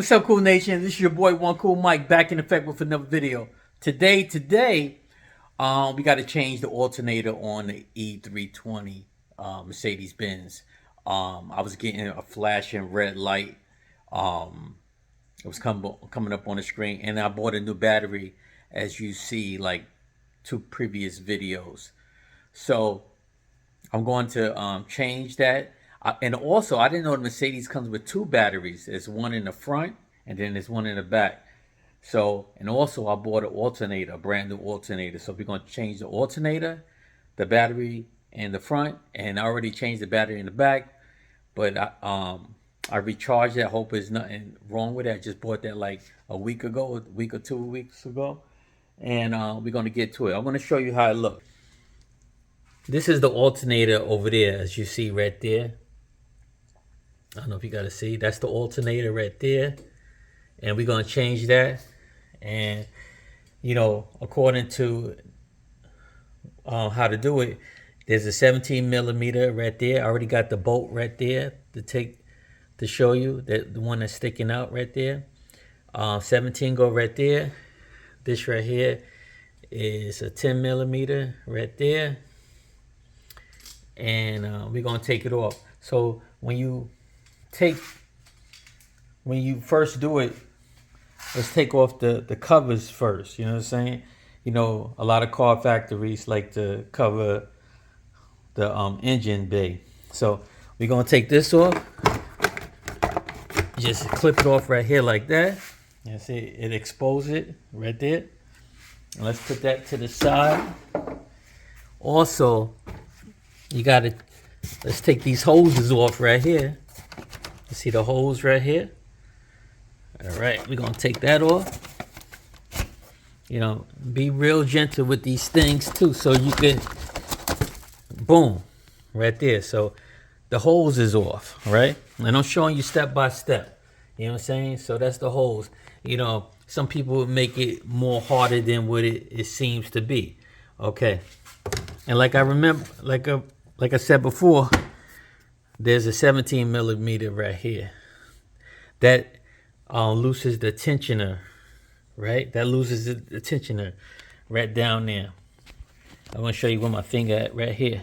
What's up, Cool Nation? This is your boy One Cool Mike back in effect with another video. Today, we got to change the alternator on the E320 Mercedes Benz. I was getting a flashing red light. It was coming up on the screen, and I bought a new battery, as you see, like two previous videos. So I'm going to change that. And also, I didn't know the Mercedes comes with two batteries. There's one in the front, and then there's one in the back. So, and also I bought an alternator, a brand new alternator. So we're going to change the alternator, the battery in the front, and I already changed the battery in the back. But I recharged that. Hope there's nothing wrong with it. I just bought that like a week ago, a week or 2 weeks ago. And we're going to get to it. I'm going to show you how it looks. This is the alternator over there, as you see right there. I don't know if you got to see. That's the alternator right there. And we're going to change that. And, you know, according to how to do it, there's a 17 millimeter right there. I already got the bolt right there to show you, that the one that's sticking out right there. 17 go right there. This right here is a 10 millimeter right there. And we're going to take it off. So when you first do it, let's take off the covers first. You know what I'm saying? You know, a lot of car factories like to cover the engine bay. So we're going to take this off. Just clip it off right here like that. You see, it exposes it right there. And let's put that to the side. Also, let's take these hoses off right here. You see the hose right here? All right, we're gonna take that off. You know, be real gentle with these things too, so you can, boom, right there. So the hose is off, right? And I'm showing you step by step. You know what I'm saying? So that's the hose. You know, some people would make it more harder than what it seems to be. Okay. And like I remember, like I said before, there's a 17 millimeter right here. That loosens the tensioner, right? That loses the tensioner right down there. I'm gonna show you where my finger at right here.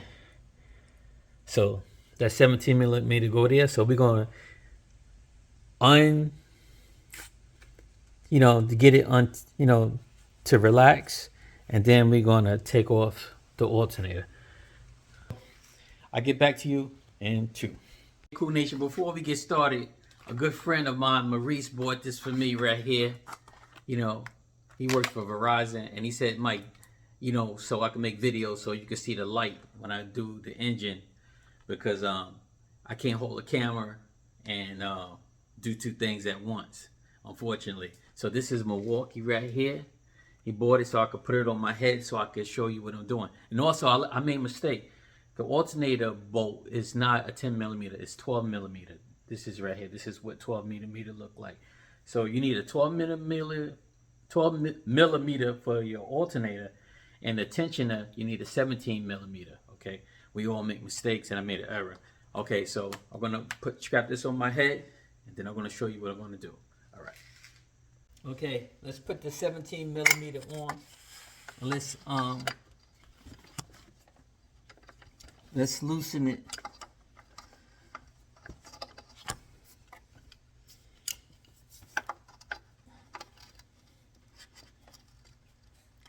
So that 17 millimeter go there. So we're gonna to get it to relax, and then we're gonna take off the alternator. I'll get back to you in 2. Cool Nation, before we get started, a good friend of mine, Maurice, bought this for me right here. You know, he works for Verizon, and he said, Mike, you know, so I can make videos so you can see the light when I do the engine, because I can't hold a camera and do two things at once, unfortunately. So this is Milwaukee right here. He bought it so I could put it on my head so I could show you what I'm doing. And also, I made a mistake. The alternator bolt is not a 10 millimeter, it's 12 millimeter. This is right here. This is what 12 millimeter look like. So you need a 12 millimeter for your alternator, and the tensioner, you need a 17 millimeter. Okay, we all make mistakes, and I made an error. Okay, so I'm gonna strap this on my head, and then I'm gonna show you what I'm gonna do. All right. Okay, let's put the 17 millimeter on. Let's loosen it.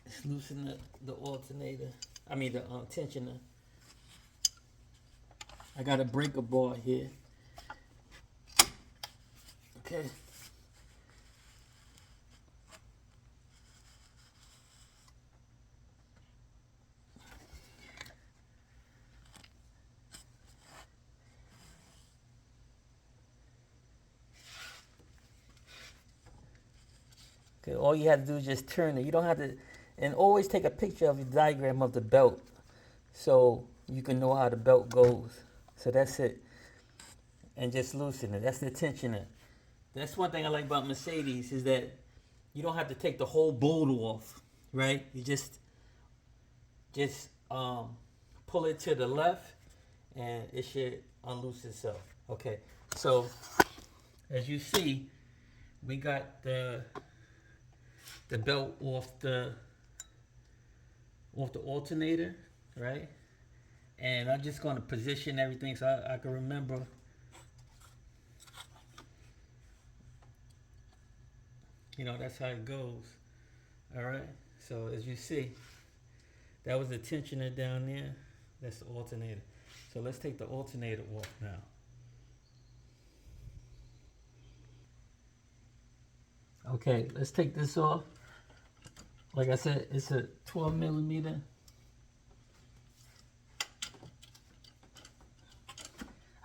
Let's loosen the alternator. I mean the tensioner. I got a breaker bar here. Okay. Okay, all you have to do is just turn it. You don't have to, and always take a picture of the diagram of the belt so you can know how the belt goes. So that's it. And just loosen it. That's the tensioner. That's one thing I like about Mercedes, is that you don't have to take the whole bolt off, right? You just pull it to the left and it should unloose itself. Okay, so as you see, we got the belt off the alternator, right? And I'm just gonna position everything so I can remember. You know, that's how it goes. All right. So as you see, that was the tensioner down there. That's the alternator. So let's take the alternator off now. Okay, let's take this off. Like I said, it's a 12 millimeter.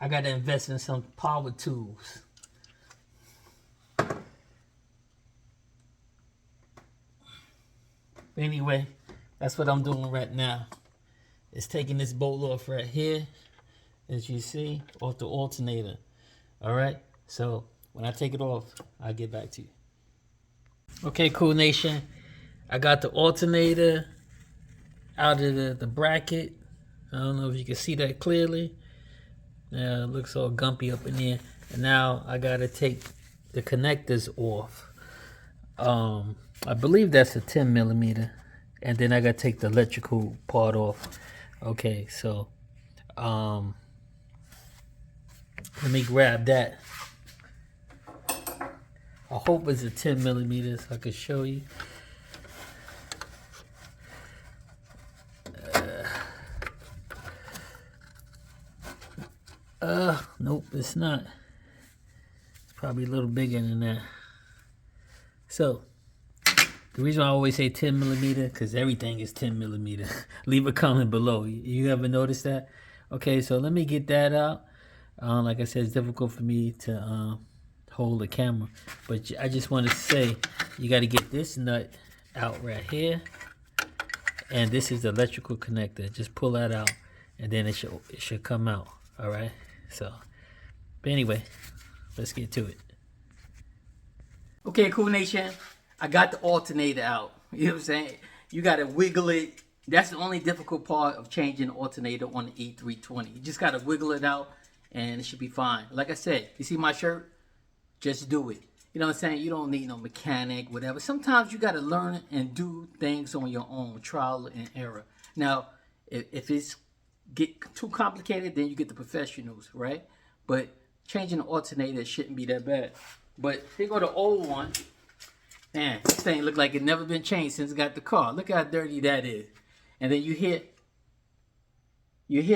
I gotta invest in some power tools. Anyway, that's what I'm doing right now. It's taking this bolt off right here, as you see, off the alternator. All right, so when I take it off, I'll get back to you. Okay, Cool Nation, I got the alternator out of the bracket. I don't know if you can see that clearly. Yeah, it looks all gumpy up in here. And now I gotta take the connectors off. I believe that's a 10 millimeter. And then I gotta take the electrical part off. Okay, so let me grab that. I hope it's a 10 millimeter so I can show you. Nope, it's not. It's probably a little bigger than that. So, the reason I always say 10 millimeter, because everything is 10 millimeter. Leave a comment below. You ever notice that? Okay, so let me get that out. Like I said, it's difficult for me to hold the camera. But I just want to say, you got to get this nut out right here. And this is the electrical connector. Just pull that out, and then it should come out. All right? So, but anyway, let's get to it. Okay, Cool Nation, I got the alternator out. You know what I'm saying? You got to wiggle it. That's the only difficult part of changing the alternator on the E320. You just got to wiggle it out, and it should be fine. Like I said, you see my shirt? Just do it. You know what I'm saying? You don't need no mechanic, whatever. Sometimes you got to learn and do things on your own, trial and error. Now, if it's get too complicated, then you get the professionals, right? But changing the alternator shouldn't be that bad. But here go the old one. Man, this thing look like it never been changed since it got the car. Look how dirty that is. And then you hear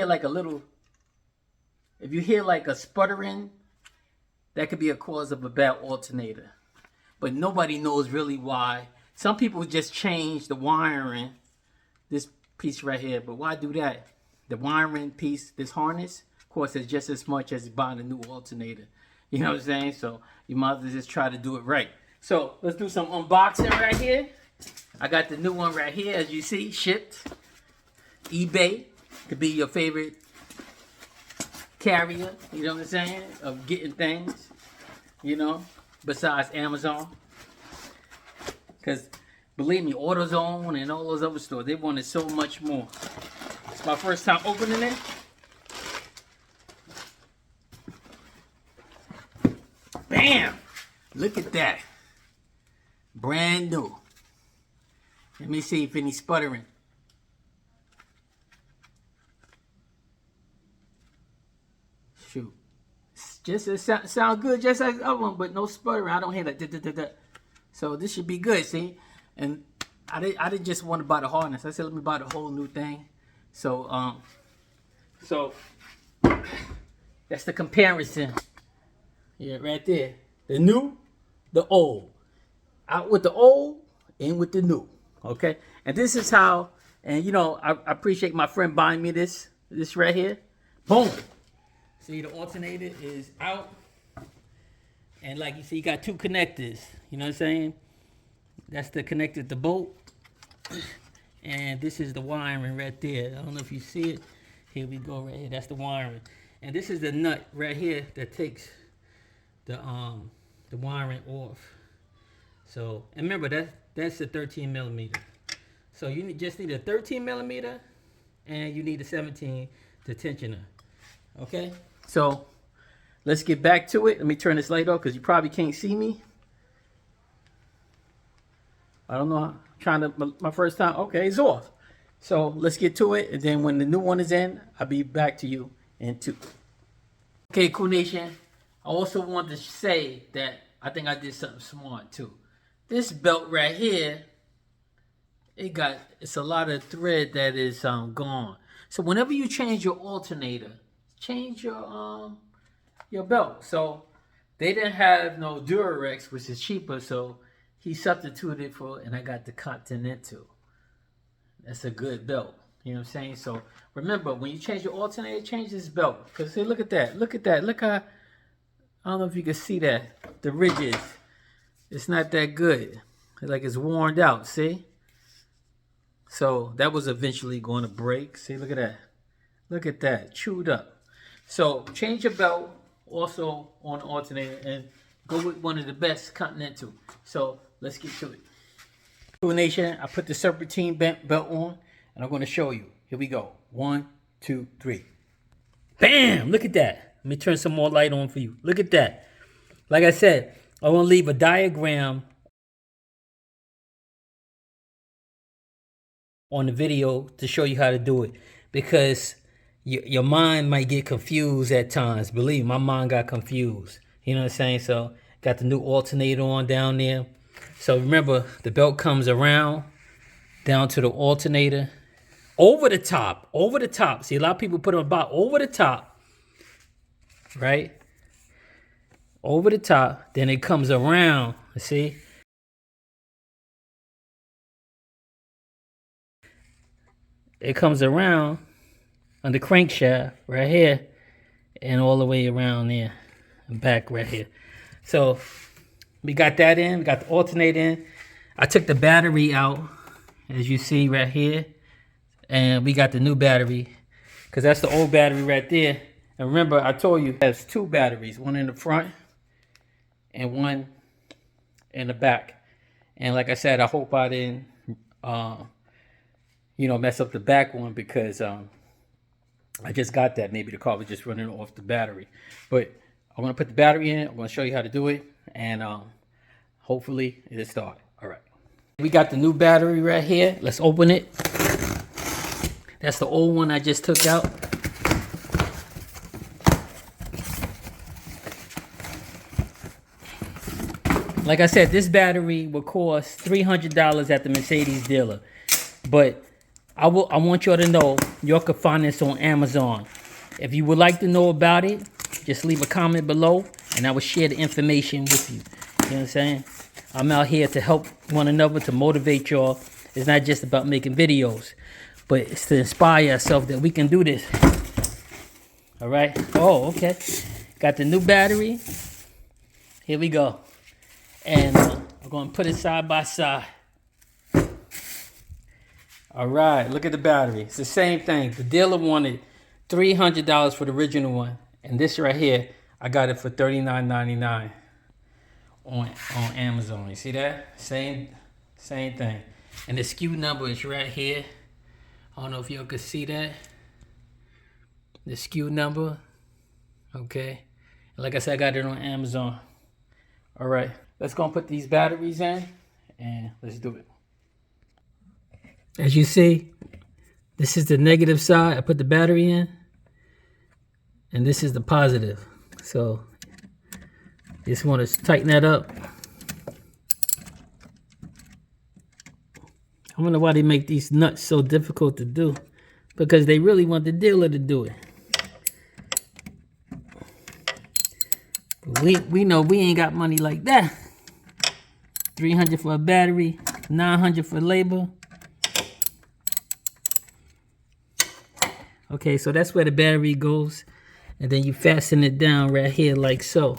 like a little, if you hear like a sputtering, that could be a cause of a bad alternator. But nobody knows really why. Some people just change the wiring, this piece right here. But why do that? The wiring piece, this harness, of course, is just as much as buying a new alternator. You know what I'm saying? So you might as well just try to do it right. So let's do some unboxing right here. I got the new one right here, as you see, shipped. eBay could be your favorite carrier, you know what I'm saying, of getting things, you know, besides Amazon. Because believe me, AutoZone and all those other stores, they wanted so much more. It's my first time opening it. Bam! Look at that. Brand new. Let me see if any sputtering. Shoot. Just it sound good just like the other one, but no sputtering. I don't hear that. Da. So this should be good, see? And I didn't just want to buy the harness. I said let me buy the whole new thing. So that's the comparison. Yeah, right there. The new, the old. Out with the old, in with the new. Okay? And this is how, and you know, I appreciate my friend buying me this right here. Boom. See, the alternator is out. And like you see, you got two connectors. You know what I'm saying? That's the connector, the bolt. And this is the wiring right there. I don't know if you see it. Here we go right here. That's the wiring. And this is the nut right here that takes the wiring off. So, and remember that's a 13 millimeter. So you just need a 13 millimeter and you need a 17 to tensioner. Okay? So let's get back to it. Let me turn this light off because you probably can't see me. I don't know. Trying to my first time. Okay, it's off. So let's get to it, and then when the new one is in, I'll be back to you in 2. Okay, Cool Nation. I also want to say that I think I did something smart too. This belt right here, it's a lot of thread that is gone. So whenever you change your alternator, change your belt. So they didn't have no Durex, which is cheaper, so he substituted for, and I got the Continental. That's a good belt. You know what I'm saying? So remember, when you change your alternator, change this belt. Because see, look at that. Look at that. Look how, I don't know if you can see that. The ridges. It's not that good. Like it's worn out, see? So that was eventually going to break. See, look at that. Look at that. Chewed up. So change your belt also on the alternator and go with one of the best Continental. So let's get to it. Cool Nation, I put the serpentine belt on and I'm going to show you. Here we go. 1, 2, 3. Bam! Look at that. Let me turn some more light on for you. Look at that. Like I said, I want to leave a diagram on the video to show you how to do it, because your mind might get confused at times. Believe me, my mind got confused. You know what I'm saying? So got the new alternator on down there. So remember, the belt comes around down to the alternator, over the top, over the top. See, a lot of people put them about over the top, right? Over the top, then it comes around, see? It comes around on the crankshaft right here and all the way around there and back right here. So we got that in, we got the alternator in. I took the battery out, as you see right here, and we got the new battery, because that's the old battery right there. And remember, I told you there's 2 batteries, one in the front and one in the back. And like I said, I hope I didn't mess up the back one, because I just got that. Maybe the car was just running off the battery. But I'm going to put the battery in. I'm going to show you how to do it. And hopefully it'll start. All right. We got the new battery right here. Let's open it. That's the old one I just took out. Like I said, this battery will cost $300 at the Mercedes dealer. But I want y'all to know, y'all can find this on Amazon. If you would like to know about it, just leave a comment below and I will share the information with you. You know what I'm saying? I'm out here to help one another, to motivate y'all. It's not just about making videos, but it's to inspire ourselves that we can do this. All right? Oh, okay. Got the new battery. Here we go. And I'm going to put it side by side. All right, look at the battery. It's the same thing. The dealer wanted $300 for the original one. And this right here, I got it for $39.99 on Amazon. You see that? Same thing. And the SKU number is right here. I don't know if y'all can see that. The SKU number. Okay. And like I said, I got it on Amazon. All right. Let's go and put these batteries in and let's do it. As you see, this is the negative side. I put the battery in, and this is the positive. So just want to tighten that up. I wonder why they make these nuts so difficult to do, because they really want the dealer to do it. But we know we ain't got money like that. $300 for a battery, $900 for labor. Okay, so that's where the battery goes. And then you fasten it down right here like so.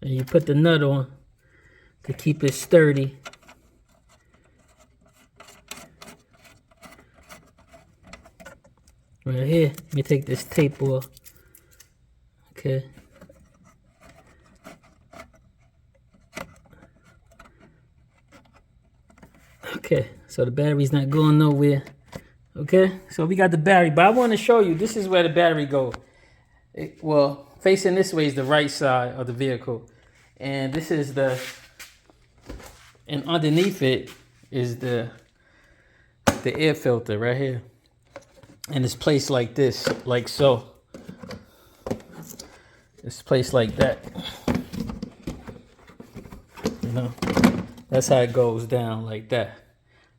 And you put the nut on to keep it sturdy. Right here. Let me take this tape off. Okay. Okay, so the battery's not going nowhere. Okay, so we got the battery, but I want to show you, this is where the battery goes. Well, facing this way is the right side of the vehicle. And this is the And underneath it is the air filter right here. And it's placed like this, like so. It's placed like that. You know, that's how it goes down like that.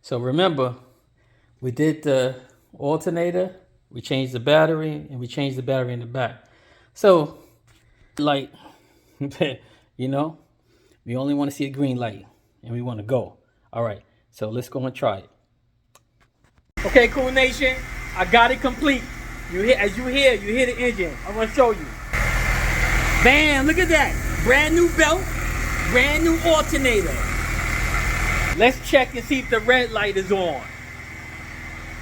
So remember, we did the alternator, we changed the battery, and we changed the battery in the back. So, like, you know, we only want to see a green light, and we want to go. All right, so let's go and try it. Okay, Cool Nation, I got it complete. You hear the engine. I'm gonna show you. Bam! Look at that, brand new belt, brand new alternator. Let's check and see if the red light is on.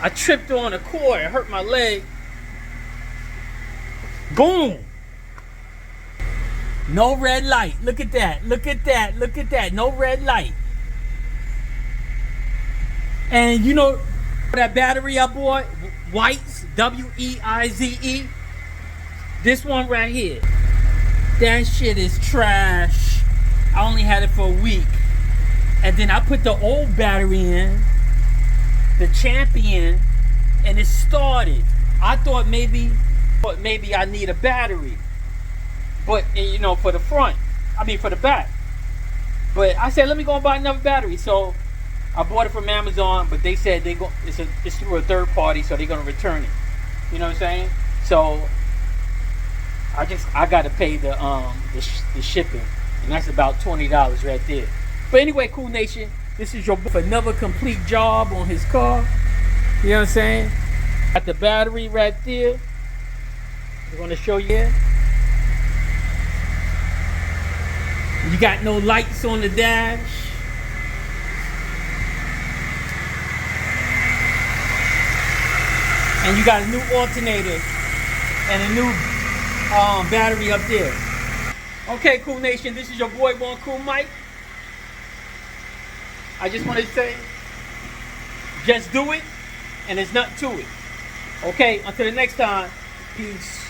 I tripped on a cord, it hurt my leg. Boom! No red light. Look at that. Look at that. Look at that. No red light. And you know that battery I bought? Weize, W-E-I-Z-E. This one right here. That shit is trash. I only had it for a week. And then I put the old battery in, the Champion, and it started. I thought maybe I need a battery. But, you know, for the front, for the back. But I said, let me go and buy another battery. So I bought it from Amazon, but they said it's through a third party, so they're gonna return it. You know what I'm saying? So I gotta pay the shipping, and that's about $20 right there. But anyway, Cool Nation, this is your boy for another complete job on his car. You know what I'm saying? Got the battery right there. I'm gonna show you. You got no lights on the dash. And you got a new alternator and a new battery up there. Okay, Cool Nation, this is your boy One Cool Mike. I just want to say, just do it, and there's nothing to it. Okay, until the next time, peace.